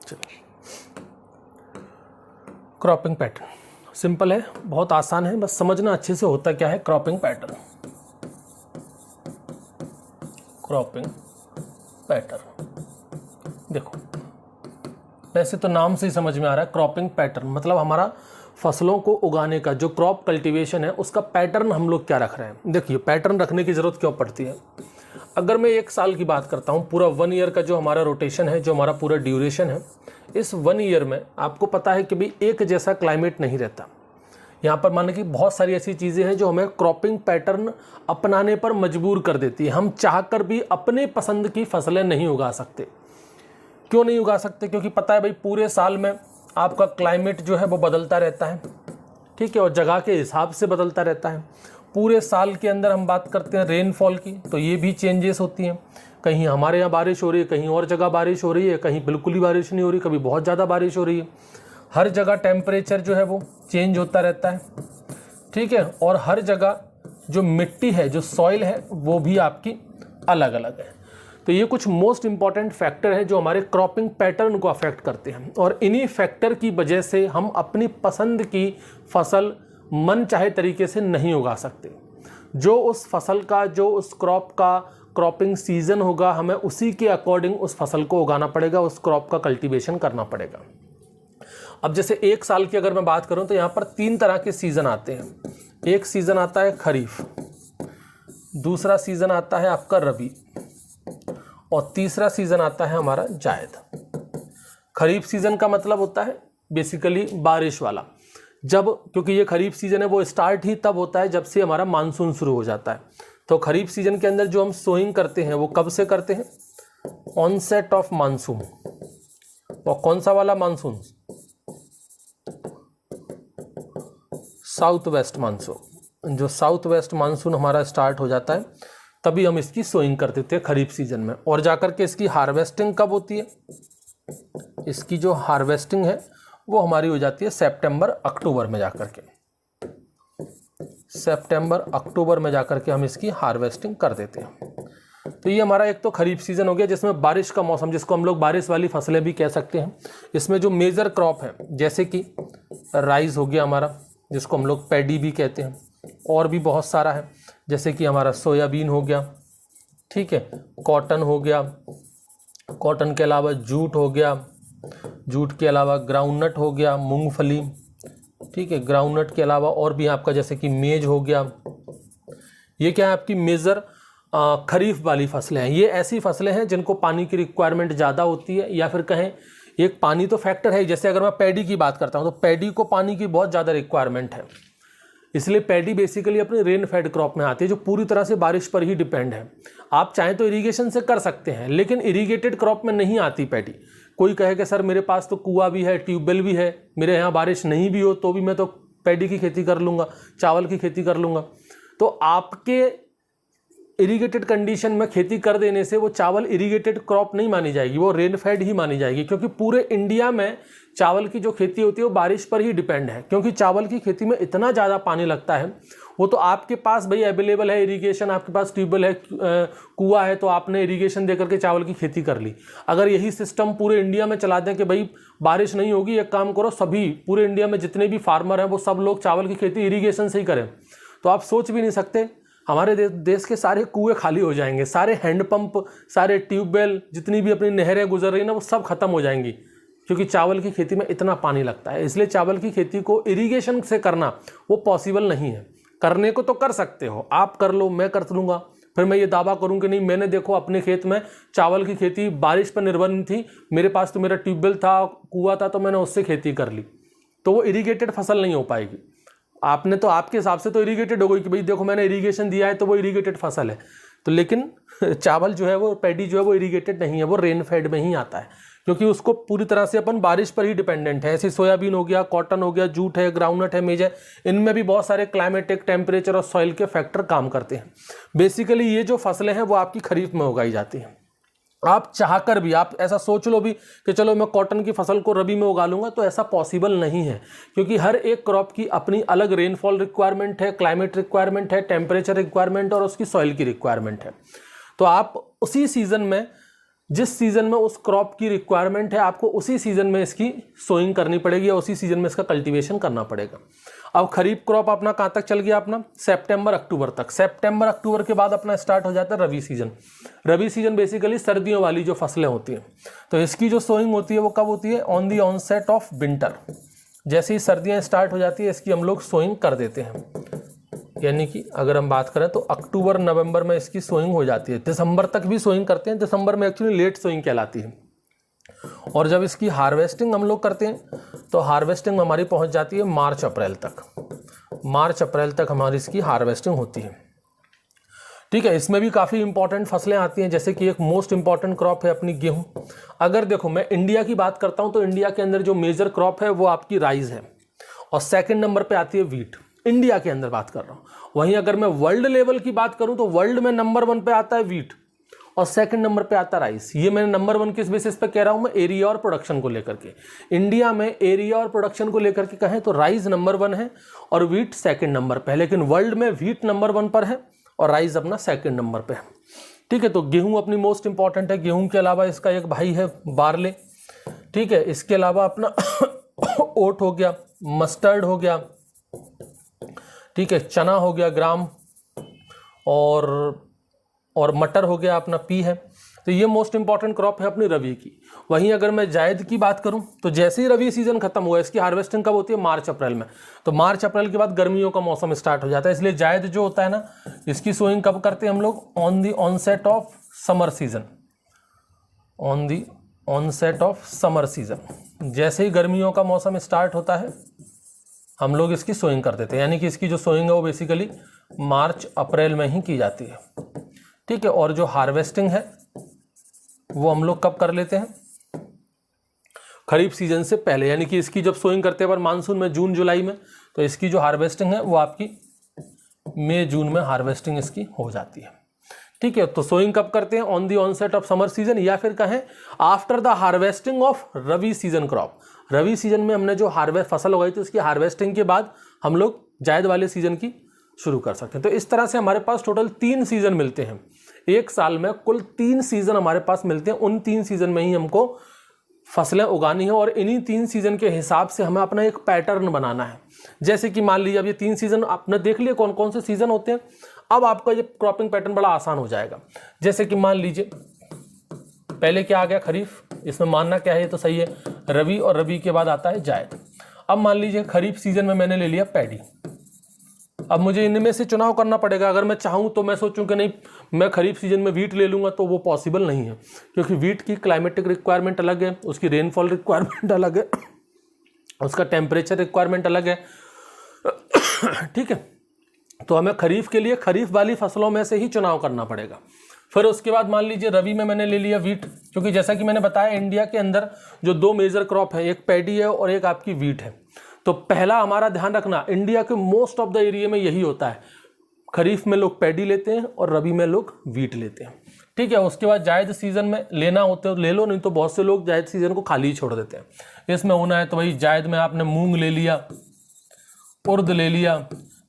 चलिए, cropping pattern simple है, बहुत आसान है, बस समझना अच्छे से होता क्या है क्रॉपिंग पैटर्न। क्रॉपिंग पैटर्न देखो, वैसे तो नाम से ही समझ में आ रहा है, क्रॉपिंग पैटर्न मतलब हमारा फसलों को उगाने का जो क्रॉप कल्टीवेशन है उसका पैटर्न हम लोग क्या रख रहे हैं। देखिए, पैटर्न रखने की ज़रूरत क्यों पड़ती है। अगर मैं 1 साल की बात करता हूँ, पूरा 1 ईयर का जो हमारा रोटेशन है, जो हमारा पूरा ड्यूरेशन है, इस 1 ईयर में आपको पता है कि भाई एक जैसा क्लाइमेट नहीं रहता। यहाँ पर माने कि बहुत सारी ऐसी चीज़ें हैं जो हमें क्रॉपिंग पैटर्न अपनाने पर मजबूर कर देती है। हम चाहकर भी अपने पसंद की फसलें नहीं उगा सकते। क्यों नहीं उगा सकते? क्योंकि पता है भाई पूरे साल में आपका क्लाइमेट जो है वो बदलता रहता है, ठीक है, और जगह के हिसाब से बदलता रहता है। पूरे साल के अंदर हम बात करते हैं रेनफॉल की, तो ये भी चेंजेस होती हैं। कहीं हमारे यहाँ बारिश हो रही है, कहीं और जगह बारिश हो रही है, कहीं बिल्कुल ही बारिश नहीं हो रही, कभी बहुत ज़्यादा बारिश हो रही है। हर जगह टेम्परेचर जो है वो चेंज होता रहता है, ठीक है, और हर जगह जो मिट्टी है, जो सॉइल है, वो भी आपकी अलग अलग है। तो ये कुछ मोस्ट इंपॉर्टेंट फैक्टर हैं जो हमारे क्रॉपिंग पैटर्न को अफेक्ट करते हैं, और इन्हीं फैक्टर की वजह से हम अपनी पसंद की फसल मन चाहे तरीके से नहीं उगा सकते। जो उस फसल का, जो उस क्रॉप का क्रॉपिंग सीजन होगा, हमें उसी के अकॉर्डिंग उस फसल को उगाना पड़ेगा, उस क्रॉप का कल्टीवेशन करना पड़ेगा। अब जैसे 1 साल की अगर मैं बात करूं तो यहाँ पर 3 तरह के सीज़न आते हैं। एक सीज़न आता है खरीफ, दूसरा सीज़न आता है आपका रबी, और तीसरा सीज़न आता है हमारा जायद। खरीफ सीज़न का मतलब होता है बेसिकली बारिश वाला, जब, क्योंकि ये खरीफ सीज़न है वो स्टार्ट ही तब होता है जब से हमारा मानसून शुरू हो जाता है। तो खरीफ सीज़न के अंदर जो हम सोइंग करते हैं वो कब से करते हैं? Onset of monsoon. और कौन सा वाला मानसून? South west monsoon. जो साउथ वेस्ट मानसून हमारा स्टार्ट हो जाता है तभी हम इसकी सोइंग कर देते हैं खरीफ सीजन में। और जाकर के इसकी हार्वेस्टिंग कब होती है? इसकी जो हार्वेस्टिंग है वो हमारी हो जाती है सितंबर अक्टूबर में जाकर के। सितंबर अक्टूबर में जाकर के हम इसकी हार्वेस्टिंग कर देते हैं। तो ये हमारा एक तो खरीफ सीजन हो गया जिसमें बारिश का मौसम, जिसको हम लोग बारिश वाली फसलें भी कह सकते हैं। इसमें जो मेजर क्रॉप है जैसे कि राइस हो गया हमारा, जिसको हम लोग पैडी भी कहते हैं, और भी बहुत सारा है, जैसे कि हमारा सोयाबीन हो गया, ठीक है, कॉटन हो गया, कॉटन के अलावा जूट हो गया, जूट के अलावा ग्राउंडनट हो गया, मूंगफली, ठीक है, ग्राउंडनट के अलावा और भी आपका जैसे कि मेज हो गया। ये क्या है? आपकी मेजर खरीफ वाली फसलें हैं। ये ऐसी फसलें हैं जिनको पानी की रिक्वायरमेंट ज़्यादा होती है, या फिर कहें एक पानी तो फैक्टर है। जैसे अगर मैं पैडी की बात करता हूँ तो पैडी को पानी की बहुत ज़्यादा रिक्वायरमेंट है, इसलिए पैडी बेसिकली अपने रेन फेड क्रॉप में आती है जो पूरी तरह से बारिश पर ही डिपेंड है। आप चाहें तो इरिगेशन से कर सकते हैं, लेकिन इरिगेटेड क्रॉप में नहीं आती पैडी। कोई कहे कि सर मेरे पास तो कुआं भी है, ट्यूबवेल भी है, मेरे यहाँ बारिश नहीं भी हो तो भी मैं तो पैडी की खेती कर लूँगा, चावल की खेती कर लूँगा। तो आपके इरिगेटेड कंडीशन में खेती कर देने से वो चावल इरिगेटेड क्रॉप नहीं मानी जाएगी, वो रेन फेड ही मानी जाएगी, क्योंकि पूरे इंडिया में चावल की जो खेती होती है वो बारिश पर ही डिपेंड है। क्योंकि चावल की खेती में इतना ज़्यादा पानी लगता है, वो तो आपके पास भाई अवेलेबल है इरिगेशन, आपके पास ट्यूबवेल है, कुआं है, तो आपने इरिगेशन देकर के चावल की खेती कर ली। अगर यही सिस्टम पूरे इंडिया में चला दें कि भाई बारिश नहीं होगी, एक काम करो, सभी पूरे इंडिया में जितने भी फार्मर हैं वो सब लोग चावल की खेती इरिगेशन से ही करें, तो आप सोच भी नहीं सकते हमारे देश के सारे कुएं खाली हो जाएंगे, सारे हैंडपंप, सारे ट्यूबवेल, जितनी भी अपनी नहरें गुजर रही हैं ना, वो सब खत्म हो जाएंगी, क्योंकि चावल की खेती में इतना पानी लगता है। इसलिए चावल की खेती को इरिगेशन से करना वो पॉसिबल नहीं है। करने को तो कर सकते हो, आप कर लो, मैं कर लूँगा, फिर मैं ये दावा करूँ कि नहीं मैंने देखो अपने खेत में चावल की खेती बारिश पर निर्भर नहीं थी, मेरे पास तो मेरा ट्यूबवेल था, कुआं था, तो मैंने उससे खेती कर ली, तो वो इरिगेटेड फसल नहीं हो पाएगी। आपने तो आपके हिसाब से तो इरिगेटेड हो गई कि भाई देखो मैंने इरिगेशन दिया है तो वो इरिगेटेड फसल है, तो लेकिन चावल जो है वो पैडी जो है वो इरिगेटेड नहीं है, वो रेन फेड में ही आता है, क्योंकि उसको पूरी तरह से अपन बारिश पर ही डिपेंडेंट है। ऐसे सोयाबीन हो गया, कॉटन हो गया, जूट है, ग्राउंडनट है, मेज है, इनमें भी बहुत सारे क्लाइमेटिक, टेम्परेचर और सॉइल के फैक्टर काम करते हैं। बेसिकली ये जो फसलें हैं वो आपकी खरीफ में उगाई जाती हैं। आप चाहकर भी, आप ऐसा सोच लो भी कि चलो मैं कॉटन की फसल को रबी में उगा लूँगा, तो ऐसा पॉसिबल नहीं है, क्योंकि हर एक क्रॉप की अपनी अलग रेनफॉल रिक्वायरमेंट है, क्लाइमेट रिक्वायरमेंट है, टेम्परेचर रिक्वायरमेंट और उसकी सॉइल की रिक्वायरमेंट है। तो आप उसी सीज़न में जिस सीज़न में उस क्रॉप की रिक्वायरमेंट है आपको उसी सीज़न में इसकी सोइंग करनी पड़ेगी या उसी सीज़न में इसका कल्टीवेशन करना पड़ेगा। अब खरीफ क्रॉप अपना कहाँ तक चल गया, अपना सितंबर अक्टूबर तक। सितंबर अक्टूबर के बाद अपना स्टार्ट हो जाता है रबी सीजन। रबी सीजन बेसिकली सर्दियों वाली जो फसलें होती हैं, तो इसकी जो सोइंग होती है वो कब होती है, on the onset of winter. जैसे ही सर्दियाँ स्टार्ट हो जाती है इसकी हम लोग सोइंग कर देते हैं। यानी कि अगर हम बात करें तो अक्टूबर नवंबर में इसकी सोइंग हो जाती है, दिसंबर तक भी सोइंग करते हैं। दिसंबर में एक्चुअली लेट सोइंग कहलाती है। और जब इसकी हार्वेस्टिंग हम लोग करते हैं तो हार्वेस्टिंग हमारी पहुंच जाती है मार्च अप्रैल तक। मार्च अप्रैल तक हमारी इसकी हार्वेस्टिंग होती है। ठीक है, इसमें भी काफ़ी इंपॉर्टेंट फसलें आती हैं, जैसे कि एक मोस्ट इंपॉर्टेंट क्रॉप है अपनी गेहूं। अगर देखो मैं इंडिया की बात करता हूं तो इंडिया के अंदर जो मेजर क्रॉप है वो आपकी राइस है और सेकंड नंबर पे आती है वीट। इंडिया के अंदर बात कर रहा हूं। वहीं अगर मैं वर्ल्ड लेवल की बात करूं तो वर्ल्ड में नंबर 1 पे आता है वीट और सेकंड नंबर पे आता है राइस। ये मैंने नंबर 1 किस बेसिस पे कह रहा हूं, मैं एरिया और प्रोडक्शन को लेकर के। इंडिया में एरिया और प्रोडक्शन को लेकर के कहें तो राइस नंबर 1 है और वीट सेकंड नंबर पे है, लेकिन वर्ल्ड में वीट नंबर 1 पर है और राइस अपना सेकंड नंबर पे है। ठीक है, तो गेहूं अपनी मोस्ट इंपॉर्टेंट है। गेहूं के अलावा इसका एक भाई है बार्ले। ठीक है, इसके अलावा अपना ओट हो गया, मस्टर्ड हो गया, ठीक है, चना हो गया, ग्राम, और मटर हो गया, अपना पी है। तो ये मोस्ट इंपॉर्टेंट क्रॉप है अपनी रबी की। वहीं अगर मैं जायद की बात करूं तो जैसे ही रबी सीजन खत्म हुआ, इसकी हार्वेस्टिंग कब होती है, मार्च अप्रैल में। तो मार्च अप्रैल के बाद गर्मियों का मौसम स्टार्ट हो जाता है, इसलिए जायद जो होता है ना, इसकी सोइंग कब करते हैं हम लोग, on the onset of summer season. On the onset of summer season, जैसे ही गर्मियों का मौसम स्टार्ट होता है हम लोग इसकी सोइंग कर देते हैं। यानी कि इसकी जो सोइंग है वो बेसिकली मार्च अप्रैल में ही की जाती है। ठीक है, और जो हार्वेस्टिंग है वो हम लोग कब कर लेते हैं, खरीफ सीजन से पहले। यानी कि इसकी जब सोइंग करते हैं पर मानसून में जून जुलाई में, तो इसकी जो हार्वेस्टिंग है वो आपकी मई जून में हार्वेस्टिंग इसकी हो जाती है। ठीक है, तो सोइंग कब करते हैं, on the onset of summer season, या फिर कहें after the harvesting of rabi season crop. Rabi season में हमने जो हार्वेस्ट फसल उगाई थी उसकी हार्वेस्टिंग के बाद हम लोग जायद वाले सीजन की शुरू कर सकते हैं। तो इस तरह से हमारे पास टोटल 3 सीजन मिलते हैं एक साल में। कुल 3 सीजन हमारे पास मिलते हैं। उन 3 सीजन में ही हमको फसलें उगानी है और इन्हीं 3 सीजन के हिसाब से हमें अपना एक पैटर्न बनाना है। जैसे कि मान लीजिए अब ये 3 सीजन आपने देख लिया कौन कौन से सीजन होते हैं। अब आपका ये क्रॉपिंग पैटर्न बड़ा आसान हो जाएगा। जैसे कि मान लीजिए पहले क्या आ गया, खरीफ, इसमें मानना क्या है, ये तो सही है, रबी, और रबी के बाद आता है जायद। अब मान लीजिए खरीफ सीजन में मैंने ले लिया पैडी। अब मुझे इनमें से चुनाव करना पड़ेगा। अगर मैं चाहूँ तो मैं सोचूं कि नहीं मैं खरीफ सीजन में वीट ले लूँगा, तो वो पॉसिबल नहीं है, क्योंकि वीट की क्लाइमेटिक रिक्वायरमेंट अलग है, उसकी रेनफॉल रिक्वायरमेंट अलग है, उसका टेम्परेचर रिक्वायरमेंट अलग है। ठीक है, तो हमें खरीफ के लिए खरीफ वाली फसलों में से ही चुनाव करना पड़ेगा। फिर उसके बाद मान लीजिए रबी में मैंने ले लिया वीट, क्योंकि जैसा कि मैंने बताया इंडिया के अंदर जो 2 मेजर क्रॉप है, एक पैडी है और एक आपकी वीट है। तो पहला हमारा ध्यान रखना, इंडिया के मोस्ट ऑफ द एरिया में यही होता है, खरीफ में लोग पैडी लेते हैं और रबी में लोग वीट लेते हैं। ठीक है, उसके बाद जायद सीजन में लेना होते हो ले लो, नहीं तो बहुत से लोग जायद सीजन को खाली ही छोड़ देते हैं। इसमें होना है तो वही जायद में आपने मूंग ले लिया, उर्द ले लिया,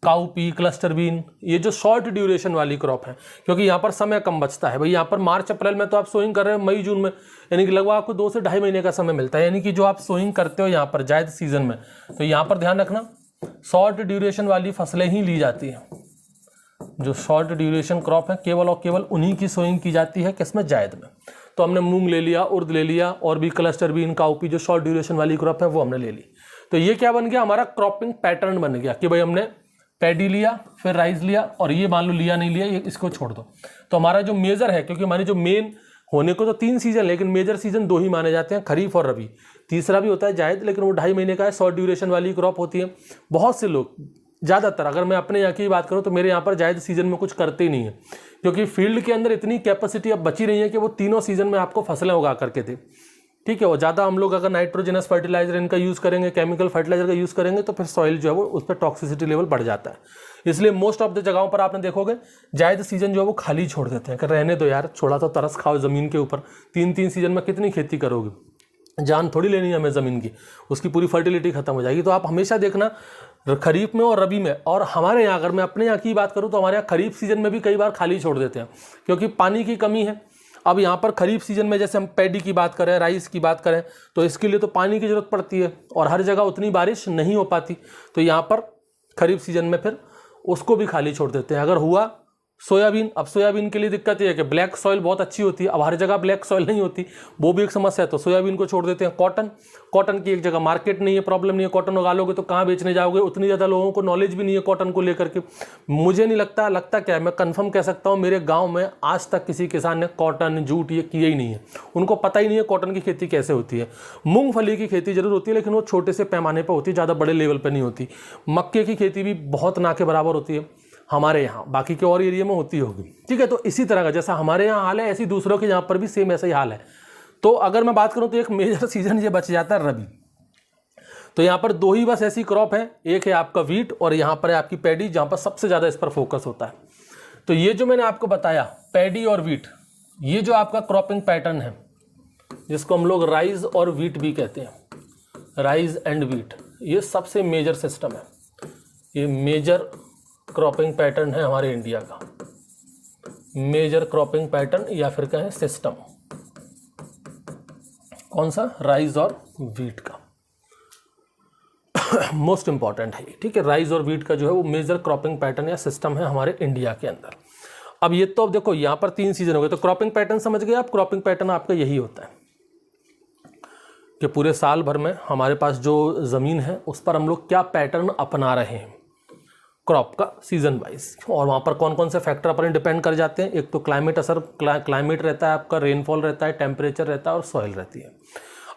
काउपी, क्लस्टर बीन, ये जो शॉर्ट ड्यूरेशन वाली क्रॉप है, क्योंकि यहाँ पर समय कम बचता है। भाई यहाँ पर मार्च अप्रैल में तो आप सोइंग कर रहे हैं मई जून में, यानी कि लगभग आपको 2 से ढाई महीने का समय मिलता है। यानी कि जो आप सोइंग करते हो यहाँ पर जायद सीजन में, तो यहाँ पर ध्यान रखना शॉर्ट ड्यूरेशन वाली फसलें ही ली जाती हैं। जो शॉर्ट ड्यूरेशन क्रॉप है केवल और केवल उन्हीं की सोइंग की जाती है, किसमें, जायद में। तो हमने मूंग ले लिया, उर्द ले लिया, और भी क्लस्टर बीन, काउपी, जो शॉर्ट ड्यूरेशन वाली क्रॉप है वो हमने ले ली। तो ये क्या बन गया, हमारा क्रॉपिंग पैटर्न बन गया कि भाई हमने पैडी लिया, फिर राइस लिया, और ये मान लो लिया नहीं लिया, ये इसको छोड़ दो। तो हमारा जो मेजर है, क्योंकि हमारी जो मेन होने को तो 3 सीजन, लेकिन मेजर सीजन 2 ही माने जाते हैं, खरीफ और रबी। तीसरा भी होता है जायद, लेकिन वो 2.5 महीने का है, शॉर्ट ड्यूरेशन वाली क्रॉप होती है। बहुत से लोग, ज़्यादातर अगर मैं अपने यहाँ की बात करूँ तो मेरे यहाँ पर जायद सीजन में कुछ करते ही नहीं है, क्योंकि फील्ड के अंदर इतनी कैपेसिटी अब बची नहीं है कि वो तीनों सीजन में आपको फसलें उगा करके दे। ठीक है, और ज़्यादा हम लोग अगर नाइट्रोजनस फर्टिलाइजर इनका यूज़ करेंगे, केमिकल फर्टिलाइजर का यूज़ करेंगे, तो फिर सॉइल जो है वो उस पर टॉक्सिसिटी लेवल बढ़ जाता है। इसलिए मोस्ट ऑफ द जगहों पर आपने देखोगे जायद सीजन जो है वो खाली छोड़ देते हैं कि रहने दो यार, थोड़ा तो तरस खाओ ज़मीन के ऊपर। 3 सीजन में कितनी खेती करोगे, जान थोड़ी लेनी है हमें ज़मीन की, उसकी पूरी फर्टिलिटी खत्म हो जाएगी। तो आप हमेशा देखना खरीफ में और रबी में, और हमारे यहाँ अगर मैं अपने यहाँ की बात करूँ तो हमारे यहाँ खरीफ सीजन में भी कई बार खाली छोड़ देते हैं, क्योंकि पानी की कमी है। अब यहाँ पर खरीफ सीजन में जैसे हम पैडी की बात करें, राइस की बात करें, तो इसके लिए तो पानी की ज़रूरत पड़ती है और हर जगह उतनी बारिश नहीं हो पाती। तो यहाँ पर खरीफ सीजन में फिर उसको भी खाली छोड़ देते हैं। अगर हुआ सोयाबीन, अब सोयाबीन के लिए दिक्कत ये है कि ब्लैक सॉइल बहुत अच्छी होती है, अब हर जगह ब्लैक सॉइल नहीं होती, वो भी एक समस्या है, तो सोयाबीन को छोड़ देते हैं। कॉटन की एक जगह मार्केट नहीं है, प्रॉब्लम नहीं है, कॉटन उगा लोगे तो कहाँ बेचने जाओगे, उतनी ज़्यादा लोगों को नॉलेज भी नहीं है कॉटन को लेकर के। मुझे नहीं लगता क्या है, मैं कन्फर्म कह सकता हूँ मेरे गाँव में आज तक किसी किसान ने कॉटन जूट ये किया ही नहीं है, उनको पता ही नहीं है कॉटन की खेती कैसे होती है। मूंगफली की खेती जरूर होती है लेकिन वो छोटे से पैमाने पर होती है, ज़्यादा बड़े लेवल पर नहीं होती। मक्के की खेती भी बहुत ना के बराबर होती है हमारे यहाँ, बाकी के और एरिया में होती होगी, ठीक है। तो इसी तरह का जैसा हमारे यहाँ हाल है ऐसी दूसरों के यहाँ पर भी सेम ऐसा ही हाल है। तो अगर मैं बात करूँ तो एक मेजर सीजन ये बच जाता है रबी। तो यहाँ पर दो ही बस ऐसी क्रॉप है, एक है आपका वीट और यहाँ पर है आपकी पैडी, जहाँ पर सबसे ज़्यादा इस पर फोकस होता है। तो ये जो मैंने आपको बताया पैडी और वीट, ये जो आपका क्रॉपिंग पैटर्न है जिसको हम लोग राइस और वीट भी कहते हैं, राइस एंड वीट, ये सबसे मेजर सिस्टम है, ये मेजर क्रॉपिंग पैटर्न है हमारे इंडिया का, मेजर क्रॉपिंग पैटर्न या फिर कहें सिस्टम। कौन सा? राइस और वीट का मोस्ट इंपॉर्टेंट है, ठीक है। राइस और वीट का जो है वो मेजर क्रॉपिंग पैटर्न या सिस्टम है हमारे इंडिया के अंदर। अब ये तो अब देखो यहाँ पर 3 सीजन हो गए, तो क्रॉपिंग पैटर्न समझ गए आप। क्रॉपिंग पैटर्न आपका यही होता है कि पूरे साल भर में हमारे पास जो ज़मीन है उस पर हम लोग क्या पैटर्न अपना रहे हैं क्रॉप का सीजन वाइज, और वहाँ पर कौन कौन से फैक्टर अपन डिपेंड कर जाते हैं। एक तो क्लाइमेट असर, क्लाइमेट रहता है आपका, रेनफॉल रहता है, टेम्परेचर रहता है और सॉइल रहती है।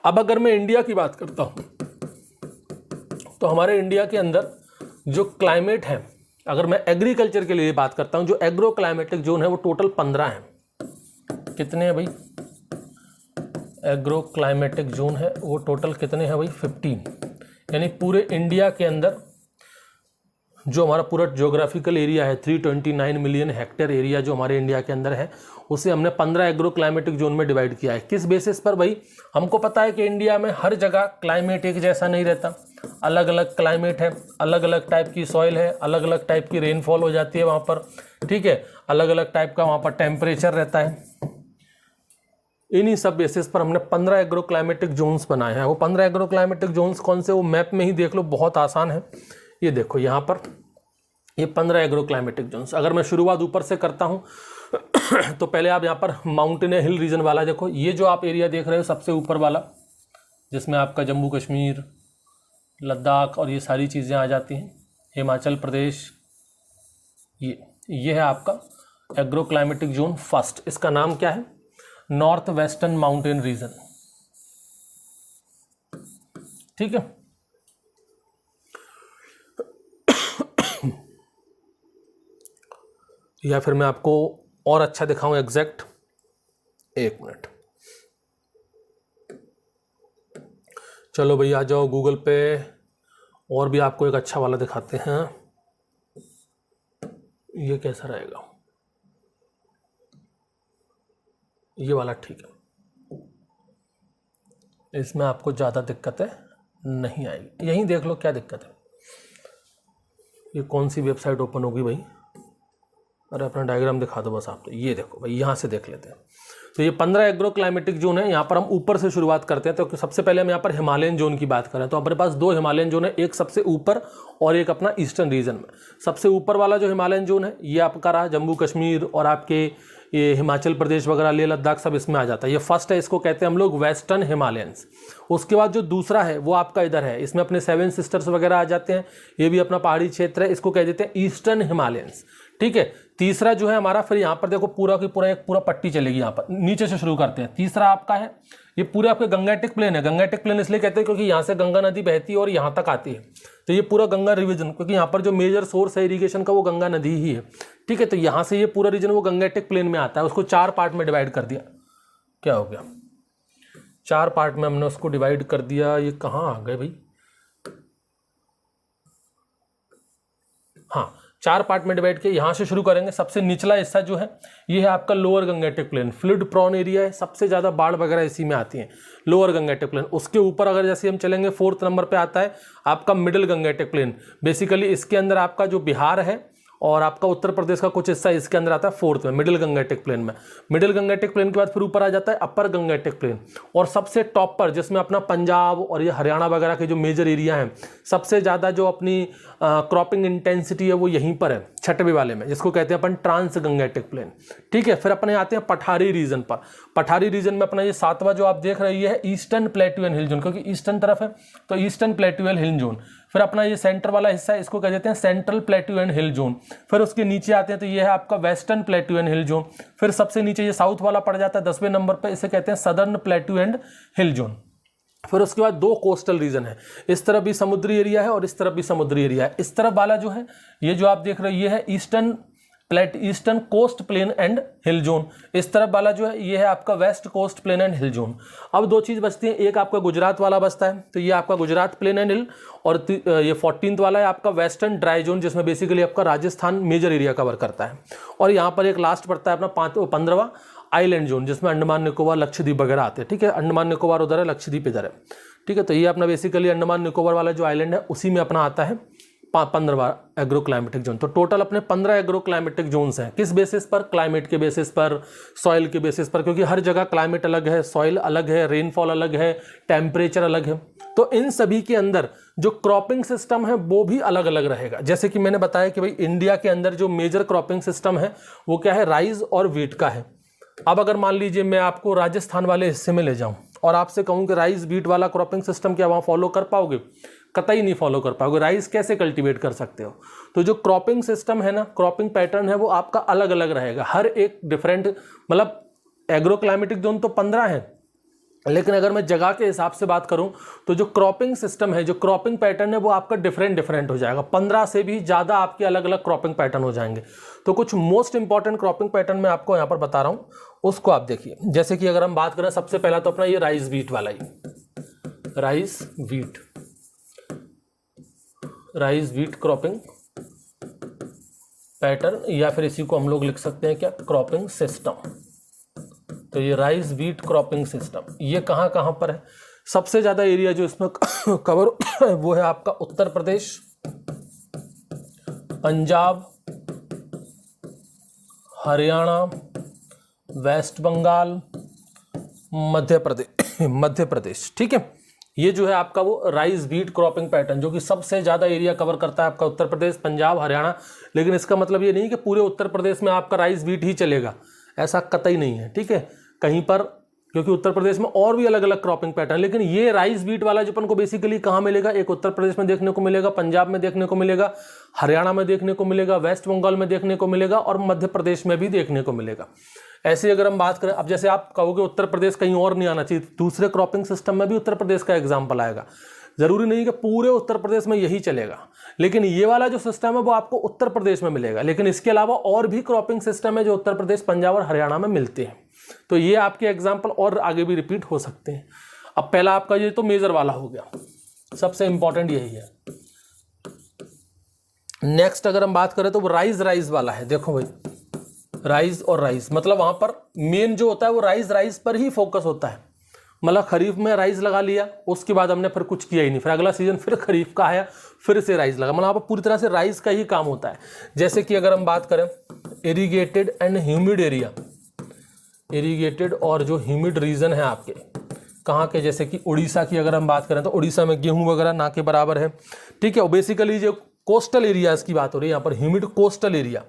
अब अगर मैं इंडिया की बात करता हूँ तो हमारे इंडिया के अंदर जो क्लाइमेट है, अगर मैं एग्रीकल्चर के लिए बात करता हूँ, जो एग्रो क्लाइमेटिक जोन है वो टोटल 15 हैं। कितने हैं भाई? एग्रो क्लाइमेटिक जोन है वो टोटल कितने हैं भाई? 15। यानी पूरे इंडिया के अंदर जो हमारा पूरा ज्योग्राफिकल एरिया है 329 मिलियन हेक्टेयर एरिया जो हमारे इंडिया के अंदर है, उसे हमने 15 एग्रो क्लाइमेटिक जोन में डिवाइड किया है। किस बेसिस पर भाई? हमको पता है कि इंडिया में हर जगह क्लाइमेट एक जैसा नहीं रहता, अलग अलग क्लाइमेट है, अलग अलग टाइप की सॉइल है, अलग अलग टाइप की रेनफॉल हो जाती है वहाँ पर, ठीक है, अलग अलग टाइप का वहाँ पर टेम्परेचर रहता है। इन्हीं सब बेसिस पर हमने 15 एग्रो क्लाइमेटिक जोन्स बनाए हैं। वो 15 एग्रो क्लाइमेटिक जोन्स कौन से? वो मैप में ही देख लो, बहुत आसान है। ये देखो यहाँ पर ये 15 एग्रो क्लाइमेटिक जोन्स। अगर मैं शुरुआत ऊपर से करता हूँ तो पहले आप यहाँ पर माउंटेन हिल रीजन वाला देखो, ये जो आप एरिया देख रहे हो सबसे ऊपर वाला, जिसमें आपका जम्मू कश्मीर, लद्दाख और ये सारी चीज़ें आ जाती हैं, हिमाचल प्रदेश, ये है आपका एग्रो क्लाइमेटिक जोन फर्स्ट। इसका नाम क्या है? नॉर्थ वेस्टर्न माउंटेन रीजन, ठीक है। या फिर मैं आपको और अच्छा दिखाऊं एग्जैक्ट, एक मिनट, चलो भाई आ जाओ गूगल पे, और भी आपको एक अच्छा वाला दिखाते हैं। ये कैसा रहेगा? ये वाला ठीक है, इसमें आपको ज़्यादा दिक्कतें नहीं आएगी। यहीं देख लो क्या दिक्कत है। ये कौन सी वेबसाइट ओपन होगी भाई? अरे अपना डायग्राम दिखा दो बस आप। तो ये देखो भाई, यहाँ से देख लेते हैं। तो ये 15 एग्रो क्लाइमेटिक जोन है। यहाँ पर हम ऊपर से शुरुआत करते हैं। तो सबसे पहले हम यहाँ पर हिमालयन जोन की बात करें तो हमारे पास 2 हिमालयन जोन है, एक सबसे ऊपर और एक अपना ईस्टर्न रीजन में। सबसे ऊपर वाला जो हिमालयन जोन है ये आपका रहा जम्मू कश्मीर और आपके ये हिमाचल प्रदेश वगैरह, लेह लद्दाख सब इसमें आ जाता है। ये फर्स्ट है, इसको कहते हैं हम लोग वेस्टर्न हिमालयंस। उसके बाद जो दूसरा है वो आपका इधर है, इसमें अपने 7 सिस्टर्स वगैरह आ जाते हैं, ये भी अपना पहाड़ी क्षेत्र है, इसको कह देते हैं ईस्टर्न हिमालयंस, ठीक है। तीसरा जो है हमारा, फिर यहाँ पर देखो पूरा की पूरा एक पूरा पट्टी चलेगी, यहाँ पर नीचे से शुरू करते हैं। तीसरा आपका है ये पूरे आपके गंगेटिक प्लेन है। गंगेटिक प्लेन इसलिए कहते हैं क्योंकि यहाँ से गंगा नदी बहती है और यहाँ तक आती है, तो ये पूरा गंगा रिवीजन, क्योंकि यहाँ पर जो मेजर सोर्स है इरिगेशन का वो गंगा नदी ही है, ठीक है। तो यहाँ से ये पूरा रीजन वो गंगेटिक प्लेन में आता है। उसको 4 पार्ट में डिवाइड कर दिया। क्या हो गया? 4 पार्ट में हमने उसको डिवाइड कर दिया। ये कहाँ आ गए भाई? हाँ, 4 पार्ट में डिवाइड किया। यहाँ से शुरू करेंगे। सबसे निचला हिस्सा जो है ये है आपका lower Gangetic plain, flood prone area है, सबसे ज़्यादा बाढ़ वगैरह इसी में आती है, लोअर गंगेटिक प्लेन। उसके ऊपर अगर जैसे हम चलेंगे 4th नंबर पे आता है आपका मिडिल गंगेटिक प्लेन। बेसिकली इसके अंदर आपका जो बिहार है और आपका उत्तर प्रदेश का कुछ हिस्सा इसके अंदर आता है फोर्थ में, मिडिल गंगेटिक प्लेन में। मिडिल गंगेटिक प्लेन के बाद फिर ऊपर आ जाता है अपर गंगेटिक प्लेन, और सबसे टॉप पर जिसमें अपना पंजाब और ये हरियाणा वगैरह के जो मेजर एरिया हैं, सबसे ज़्यादा जो अपनी क्रॉपिंग इंटेंसिटी है वो यहीं पर है, छठवें वाले में, जिसको कहते हैं अपन ट्रांस गंगेटिक प्लेन। ठीक है, फिर अपने आते हैं पठारी रीजन पर। पठारी रीजन में अपना ये सातवां जो आप देख रहे हैं eastern plateau and hill zone, क्योंकि ईस्टर्न तरफ है तो eastern plateau and hill zone. फिर अपना ये सेंटर वाला हिस्सा है, इसको कह देते हैं central plateau and hill zone. फिर उसके नीचे आते हैं तो ये है आपका western plateau and hill zone. फिर सबसे नीचे ये साउथ वाला पड़ जाता है 10वें नंबर पर, इसे कहते हैं southern plateau and hill zone. फिर उसके बाद दो कोस्टल रीजन है, इस तरफ भी समुद्री एरिया है और इस तरफ भी समुद्री एरिया है। इस तरफ वाला जो है ये जो आप देख रहे हैं ये है eastern coast plain and hill zone. इस तरफ वाला जो है ये है आपका west coast plain and hill zone. अब दो चीज़ बचती है, एक आपका गुजरात वाला बचता है, तो ये आपका गुजरात प्लेन एंड हिल, और ये 14th वाला है आपका वेस्टर्न ड्राई जोन, जिसमें बेसिकली आपका राजस्थान मेजर एरिया कवर करता है। और यहाँ पर एक लास्ट पड़ता है अपना 15वां आइलैंड जोन, जिसमें अंडमान निकोबार लक्षद्वीप वगैरह आते हैं। ठीक है, अंडमान निकोबार उधर है, लक्षद्वीप इधर है। ठीक है, तो ये अपना बेसिकली अंडमान निकोबार वाला जो आइलैंड है उसी में अपना आता है 15वां एग्रो क्लाइमेटिक जोन। तो टोटल अपने 15 एग्रो क्लाइमेटिक जोन्स हैं। किस बेसिस पर? क्लाइमेट के बेसिस पर, सॉइल के बेसिस पर, क्योंकि हर जगह क्लाइमेट अलग है, सॉइल अलग है, रेनफॉल अलग है, टेम्परेचर अलग है। तो इन सभी के अंदर जो क्रॉपिंग सिस्टम है वो भी अलग अलग रहेगा। जैसे कि मैंने बताया कि भाई इंडिया के अंदर जो मेजर क्रॉपिंग सिस्टम है वो क्या है, राइस और व्हीट का है। अब अगर मान लीजिए मैं आपको राजस्थान वाले हिस्से में ले जाऊं और आपसे कहूं कि राइस व्हीट वाला क्रॉपिंग सिस्टम क्या वहां फॉलो कर पाओगे? कतई नहीं फॉलो कर पाओगे। राइस कैसे कल्टीवेट कर सकते हो? तो जो क्रॉपिंग सिस्टम है ना, क्रॉपिंग पैटर्न है, वो आपका अलग अलग रहेगा, हर एक डिफरेंट। मतलब एग्रो क्लाइमेटिक जोन तो 15 है, लेकिन अगर मैं जगह के हिसाब से बात करूं तो जो क्रॉपिंग सिस्टम है, जो क्रॉपिंग पैटर्न है, वो आपका डिफरेंट हो जाएगा। 15 से भी ज़्यादा आपके अलग अलग क्रॉपिंग पैटर्न हो जाएंगे। तो कुछ मोस्ट इंपॉर्टेंट क्रॉपिंग पैटर्न मैं आपको यहाँ पर बता रहा हूँ, उसको आप देखिए। जैसे कि अगर हम बात करें, सबसे पहला तो अपना ये राइस व्हीट वाला ही, राइस व्हीट क्रॉपिंग पैटर्न, या फिर इसी को हम लोग लिख सकते हैं क्या, क्रॉपिंग सिस्टम। तो ये राइस व्हीट क्रॉपिंग सिस्टम ये कहाँ कहाँ पर है? सबसे ज़्यादा एरिया जो इसमें कवर है वो है आपका उत्तर प्रदेश, पंजाब, हरियाणा, वेस्ट बंगाल, मध्य प्रदेश। ठीक है, ये जो है आपका वो राइस व्हीट क्रॉपिंग पैटर्न, जो कि सबसे ज़्यादा एरिया कवर करता है आपका उत्तर प्रदेश, पंजाब, हरियाणा। लेकिन इसका मतलब ये नहीं कि पूरे उत्तर प्रदेश में आपका राइस व्हीट ही चलेगा, ऐसा कतई नहीं है। ठीक है, कहीं पर, क्योंकि उत्तर प्रदेश में और भी अलग अलग क्रॉपिंग पैटर्न, लेकिन ये राइस व्हीट वाला जो अपन को बेसिकली कहाँ मिलेगा, एक उत्तर प्रदेश में देखने को मिलेगा, पंजाब में देखने को मिलेगा, हरियाणा में देखने को मिलेगा, वेस्ट बंगाल में देखने को मिलेगा, और मध्य प्रदेश में भी देखने को मिलेगा। ऐसे अगर हम बात करें, अब जैसे आप कहोगे उत्तर प्रदेश कहीं और नहीं आना चाहिए, दूसरे क्रॉपिंग सिस्टम में भी उत्तर प्रदेश का एग्जाम्पल आएगा। जरूरी नहीं कि पूरे उत्तर प्रदेश में यही चलेगा, लेकिन ये वाला जो सिस्टम है वो आपको उत्तर प्रदेश में मिलेगा। लेकिन इसके अलावा और भी क्रॉपिंग सिस्टम है जो उत्तर प्रदेश, पंजाब और हरियाणा में मिलते हैं। तो ये आपके एग्जाम्पल और आगे भी रिपीट हो सकते हैं। अब पहला आपका ये तो मेजर वाला हो गया, सबसे इंपॉर्टेंट यही है। नेक्स्ट अगर हम बात करें तो वो राइस वाला है। देखो भाई, राइस और राइस मतलब वहां पर मेन जो होता है वो राइस पर ही फोकस होता है। मतलब खरीफ में राइस लगा लिया, उसके बाद हमने फिर कुछ किया ही नहीं, फिर अगला सीजन फिर खरीफ का आया, फिर से राइस लगा। मतलब वहाँ पर पूरी तरह से राइस का ही काम होता है। जैसे कि अगर हम बात करें irrigated and humid area, irrigated और जो ह्यूमिड रीजन है आपके कहाँ के, जैसे कि उड़ीसा की अगर हम बात करें तो उड़ीसा में गेहूं वगैरह ना के बराबर है। ठीक है, बेसिकली जो कोस्टल एरियाज की बात हो रही है यहाँ पर, humid coastal area,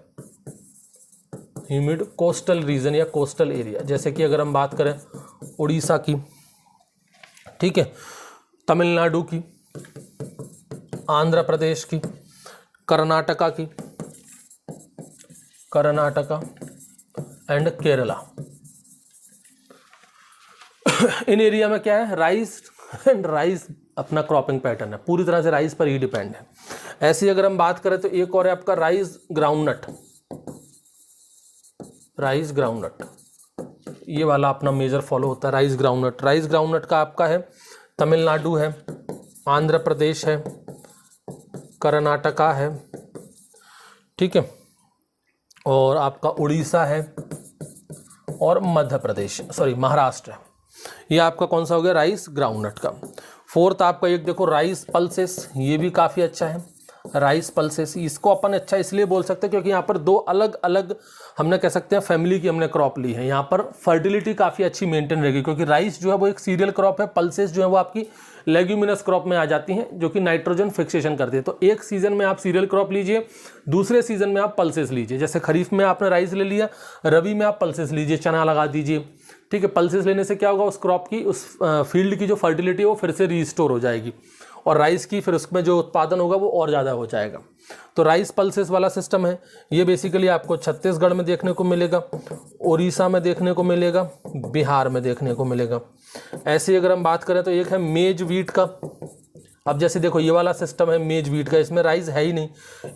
humid coastal region या कोस्टल एरिया। जैसे कि अगर हम बात करें उड़ीसा की, ठीक है, तमिलनाडु की, आंध्र प्रदेश की, कर्नाटका की, Karnataka and Kerala. In area में क्या है, राइस एंड राइस अपना क्रॉपिंग पैटर्न है, पूरी तरह से राइस पर ही डिपेंड है। ऐसी अगर हम बात करें तो एक और है आपका राइस ग्राउंडनट, राइस ग्राउंडनट, ये वाला अपना मेजर फॉलो होता है राइस ग्राउंडनट। राइस ग्राउंडनट का आपका है तमिलनाडु है, आंध्र प्रदेश है, कर्नाटका है, ठीक है, और आपका उड़ीसा है और मध्य प्रदेश, सॉरी महाराष्ट्र है। ये आपका कौन सा हो गया, राइस ग्राउंडनट का। फोर्थ आपका एक देखो राइस पल्सेस, ये भी काफ़ी अच्छा है। राइस पल्सेस, इसको अपन अच्छा इसलिए बोल सकते हैं क्योंकि यहाँ पर दो अलग अलग हमने कह सकते हैं फैमिली की हमने क्रॉप ली है। यहाँ पर फर्टिलिटी काफ़ी अच्छी मेंटेन रहेगी क्योंकि राइस जो है वो एक सीरियल क्रॉप है, पल्सेस जो है वो आपकी लेग्यूमिनस क्रॉप में आ जाती हैं जो कि नाइट्रोजन फिक्सेशन करती है। तो एक सीजन में आप सीरियल क्रॉप लीजिए, दूसरे सीजन में आप पल्सेस लीजिए। जैसे खरीफ में आपने राइस ले लिया, रबी में आप पल्सेस लीजिए, चना लगा दीजिए। ठीक है, पल्सेस लेने से क्या होगा, उस क्रॉप की, उस फील्ड की जो फर्टिलिटी है वो फिर से रीस्टोर हो जाएगी और राइस की फिर उसमें जो उत्पादन होगा वो और ज़्यादा हो जाएगा। तो राइस पल्सेस वाला सिस्टम है ये बेसिकली आपको छत्तीसगढ़ में देखने को मिलेगा, उड़ीसा में देखने को मिलेगा, बिहार में देखने को मिलेगा। ऐसे अगर हम बात करें तो एक है मेज व्हीट का। अब जैसे देखो ये वाला सिस्टम है मेज व्हीट का, इसमें राइस है ही नहीं।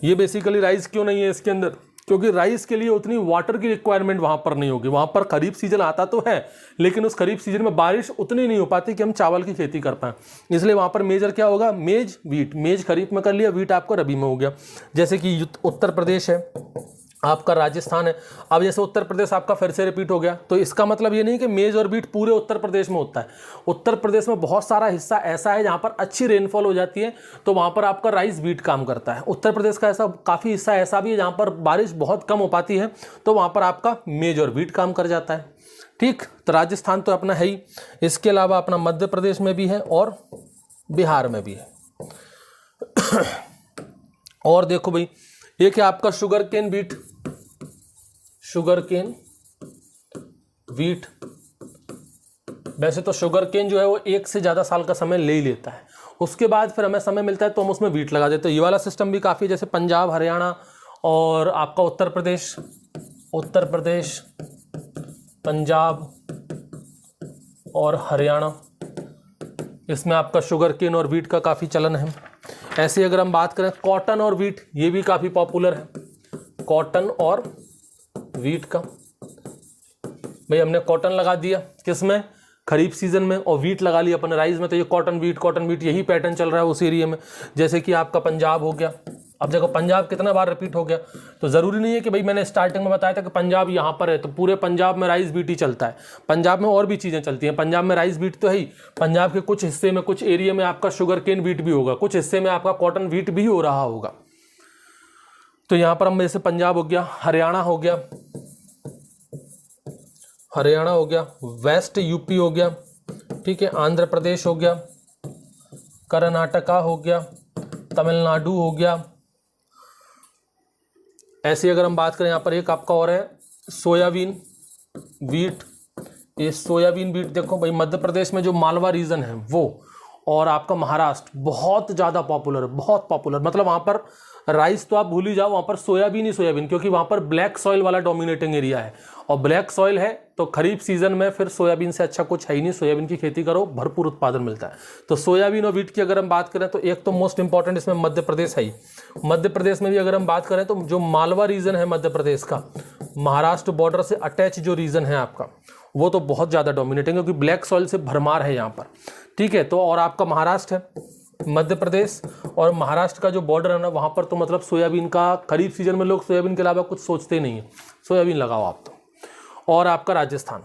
ये बेसिकली राइस क्यों नहीं है इसके अंदर, क्योंकि राइस के लिए उतनी वाटर की रिक्वायरमेंट वहाँ पर नहीं होगी। वहाँ पर खरीफ सीजन आता तो है लेकिन उस खरीफ सीजन में बारिश उतनी नहीं हो पाती कि हम चावल की खेती कर पाएँ, इसलिए वहाँ पर मेजर क्या होगा, मेज व्हीट। मेज खरीफ में कर लिया, व्हीट आपको रबी में हो गया। जैसे कि उत्तर प्रदेश है आपका, राजस्थान है। अब जैसे उत्तर प्रदेश आपका फिर से रिपीट हो गया, तो इसका मतलब ये नहीं कि मेज और व्हीट पूरे उत्तर प्रदेश में होता है। उत्तर प्रदेश में बहुत सारा हिस्सा ऐसा है जहाँ पर अच्छी रेनफॉल हो जाती है, तो वहाँ पर आपका राइस व्हीट काम करता है। उत्तर प्रदेश का ऐसा काफ़ी हिस्सा ऐसा भी है जहाँ पर बारिश बहुत कम हो पाती है, तो वहाँ पर आपका मेज और व्हीट काम कर जाता है। ठीक, तो राजस्थान तो अपना है ही, इसके अलावा अपना मध्य प्रदेश में भी है और बिहार में भी है। और देखो भाई, एक है आपका sugar cane wheat, sugar cane wheat. वैसे तो शुगर केन जो है वो 1 से ज़्यादा साल का समय ले ही लेता है, उसके बाद फिर हमें समय मिलता है तो हम उसमें व्हीट लगा देते हैं। ये वाला सिस्टम भी काफ़ी, जैसे पंजाब, हरियाणा और आपका उत्तर प्रदेश, पंजाब और हरियाणा, इसमें आपका शुगर केन और व्हीट का काफ़ी चलन है। ऐसे अगर हम बात करें कॉटन और व्हीट, ये भी काफ़ी पॉपुलर है, कॉटन और व्हीट का। भाई हमने कॉटन लगा दिया किसमें, खरीफ सीजन में, और व्हीट लगा लिया अपन राइस में, तो ये कॉटन व्हीट यही पैटर्न चल रहा है उस एरिया में। जैसे कि आपका पंजाब हो गया। अब देखो पंजाब कितना बार रिपीट हो गया, तो ज़रूरी नहीं है कि भाई मैंने स्टार्टिंग में बताया था कि पंजाब यहाँ पर है तो पूरे पंजाब में राइस व्हीट ही चलता है। पंजाब में और भी चीज़ें चलती हैं। पंजाब में राइस व्हीट तो है ही, पंजाब के कुछ हिस्से में, कुछ एरिया में आपका शुगर केन व्हीट भी होगा, कुछ हिस्से में आपका कॉटन व्हीट भी हो रहा होगा। तो यहाँ पर हम जैसे पंजाब हो गया, हरियाणा हो गया, वेस्ट यूपी हो गया, ठीक है, आंध्र प्रदेश हो गया, कर्नाटका हो गया, तमिलनाडु हो गया। ऐसे अगर हम बात करें यहाँ पर एक आपका और है सोयाबीन व्हीट। ये सोयाबीन व्हीट देखो भाई, मध्य प्रदेश में जो मालवा रीजन है वो, और आपका महाराष्ट्र बहुत ज़्यादा पॉपुलर है, बहुत पॉपुलर। मतलब वहाँ पर राइस तो आप भूल ही जाओ, वहाँ पर सोयाबीन ही सोयाबीन, क्योंकि वहाँ पर ब्लैक सॉइल वाला डोमिनेटिंग एरिया है, और ब्लैक सॉइल है तो खरीफ सीजन में फिर सोयाबीन से अच्छा कुछ है ही नहीं। सोयाबीन की खेती करो, भरपूर उत्पादन मिलता है। तो सोयाबीन और व्हीट की अगर हम बात करें तो एक तो मोस्ट इंपॉर्टेंट इसमें मध्य प्रदेश है ही। मध्य प्रदेश में भी अगर हम बात करें तो जो मालवा रीजन है मध्य प्रदेश का, महाराष्ट्र बॉर्डर से अटैच जो रीजन है आपका, वो तो बहुत ज़्यादा डोमिनेटिंग है क्योंकि ब्लैक सॉइल से भरमार है यहाँ पर। ठीक है, तो और आपका महाराष्ट्र है, मध्य प्रदेश और महाराष्ट्र का जो बॉर्डर है ना, वहाँ पर तो मतलब सोयाबीन का खरीफ सीजन में लोग सोयाबीन के अलावा कुछ सोचते ही नहीं है, सोयाबीन लगाओ आप तो। और आपका राजस्थान,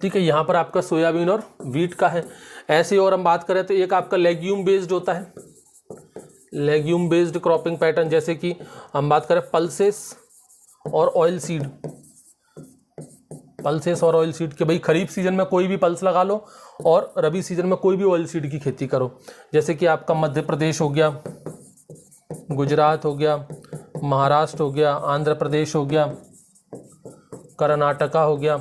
ठीक है, यहाँ पर आपका सोयाबीन और व्हीट का है। ऐसे और हम बात करें तो एक आपका लेग्यूम बेस्ड होता है, लेग्यूम बेस्ड क्रॉपिंग पैटर्न। जैसे कि हम बात करें पल्सेस और ऑयल सीड, पल्सेस और ऑयल सीड के भाई खरीफ सीजन में कोई भी पल्स लगा लो और रबी सीजन में कोई भी ऑयल सीड की खेती करो। जैसे कि आपका मध्य प्रदेश हो गया, गुजरात हो गया, महाराष्ट्र हो गया, आंध्र प्रदेश हो गया, कर्नाटका हो गया।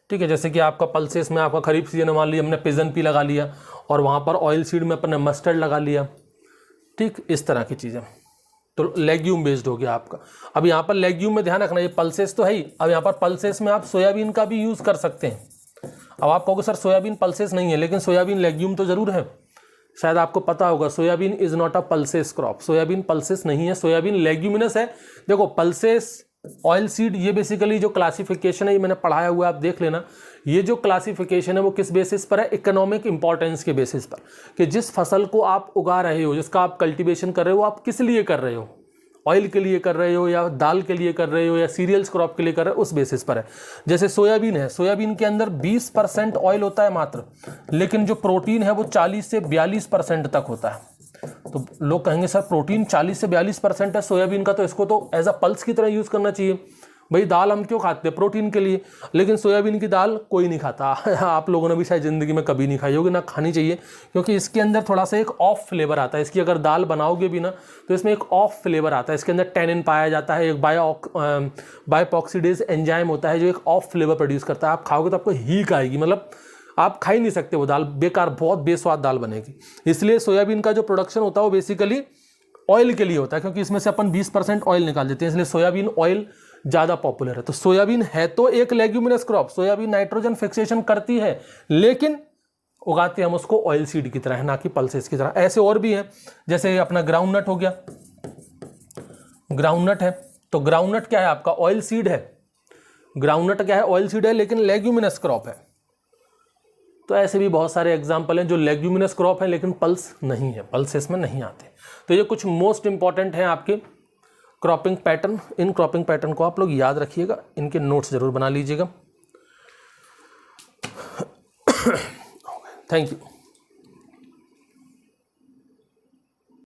ठीक है, जैसे कि आपका पल्सेस में आपका खरीफ सीजन में मान लिया हमने पिजन पी लगा लिया, और वहाँ पर ऑयल सीड में अपने मस्टर्ड लगा लिया। ठीक, इस तरह की चीज़ें, तो लेग्यूम बेस्ड हो गया आपका। अब यहाँ पर लेग्यूम में ध्यान रखना, ये पल्सेस तो है ही। अब यहाँ पर पल्सेस में आप सोयाबीन का भी यूज़ कर सकते हैं। अब आप कहोगे सर सोयाबीन पल्सेस नहीं है, लेकिन सोयाबीन लेग्यूम तो ज़रूर है। शायद आपको पता होगा, soybean is not a pulses crop, soybean pulses नहीं है, सोयाबीन लेग्यूमिनस है। देखो पल्सेस, ऑयल सीड, ये बेसिकली जो क्लासिफिकेशन है ये मैंने पढ़ाया हुआ है, आप देख लेना। ये जो क्लासिफिकेशन है वो किस बेसिस पर है, इकोनॉमिक इंपॉर्टेंस के बेसिस पर, कि जिस फसल को आप उगा रहे हो, जिसका आप कल्टीवेशन कर रहे हो, आप किस लिए कर रहे हो, ऑयल के लिए कर रहे हो या दाल के लिए कर रहे हो या सीरियल्स क्रॉप के लिए कर रहे हो, उस बेसिस पर है। जैसे सोयाबीन है, सोयाबीन के अंदर 20% ऑयल होता है मात्र, लेकिन जो प्रोटीन है वो 40 से 42% तक होता है। तो लोग कहेंगे सर प्रोटीन 40 से 42% है सोयाबीन का, तो इसको तो एज अ पल्स की तरह यूज़ करना चाहिए। भाई दाल हम क्यों खाते हैं? प्रोटीन के लिए। लेकिन सोयाबीन की दाल कोई नहीं खाता। आप लोगों ने भी शायद ज़िंदगी में कभी नहीं खाई होगी, ना खानी चाहिए, क्योंकि इसके अंदर थोड़ा सा एक ऑफ फ्लेवर आता है। इसकी अगर दाल बनाओगे भी ना तो इसमें एक ऑफ फ्लेवर आता है। इसके अंदर टैनिन पाया जाता है, एक बायोऑक्सीडेज एंजाइम होता है जो एक ऑफ फ्लेवर प्रोड्यूस करता है। आप खाओगे तो आपको हीक आएगी, मतलब आप खा ही नहीं सकते वो दाल, बेकार, बहुत बेस्वाद दाल बनेगी। इसलिए सोयाबीन का जो प्रोडक्शन होता है वो बेसिकली ऑयल के लिए होता है, क्योंकि इसमें से अपन 20% ऑयल निकाल देते हैं, इसलिए सोयाबीन ऑयल ज़्यादा पॉपुलर है। तो सोयाबीन है तो एक leguminous crop, soybean nitrogen fixation करती है, लेकिन उगाते हम उसको ऑयल सीड की तरह है, ना कि पल्सेस की तरह। ऐसे और भी हैं, जैसे अपना ग्राउंडनट हो गया। ग्राउंडनट है तो ग्राउंडनट क्या है? आपका ऑयल सीड है। ग्राउंडनट क्या है? ऑयल सीड है, लेकिन लेग्यूमिनस क्रॉप है। तो ऐसे भी बहुत सारे एग्जाम्पल हैं जो लेग्यूमिनस क्रॉप है लेकिन पल्स नहीं है, पल्स इसमें नहीं आते। तो ये कुछ मोस्ट इंपॉर्टेंट हैं आपके क्रॉपिंग पैटर्न। इन क्रॉपिंग पैटर्न को आप लोग याद रखिएगा, इनके नोट्स जरूर बना लीजिएगा। Thank you.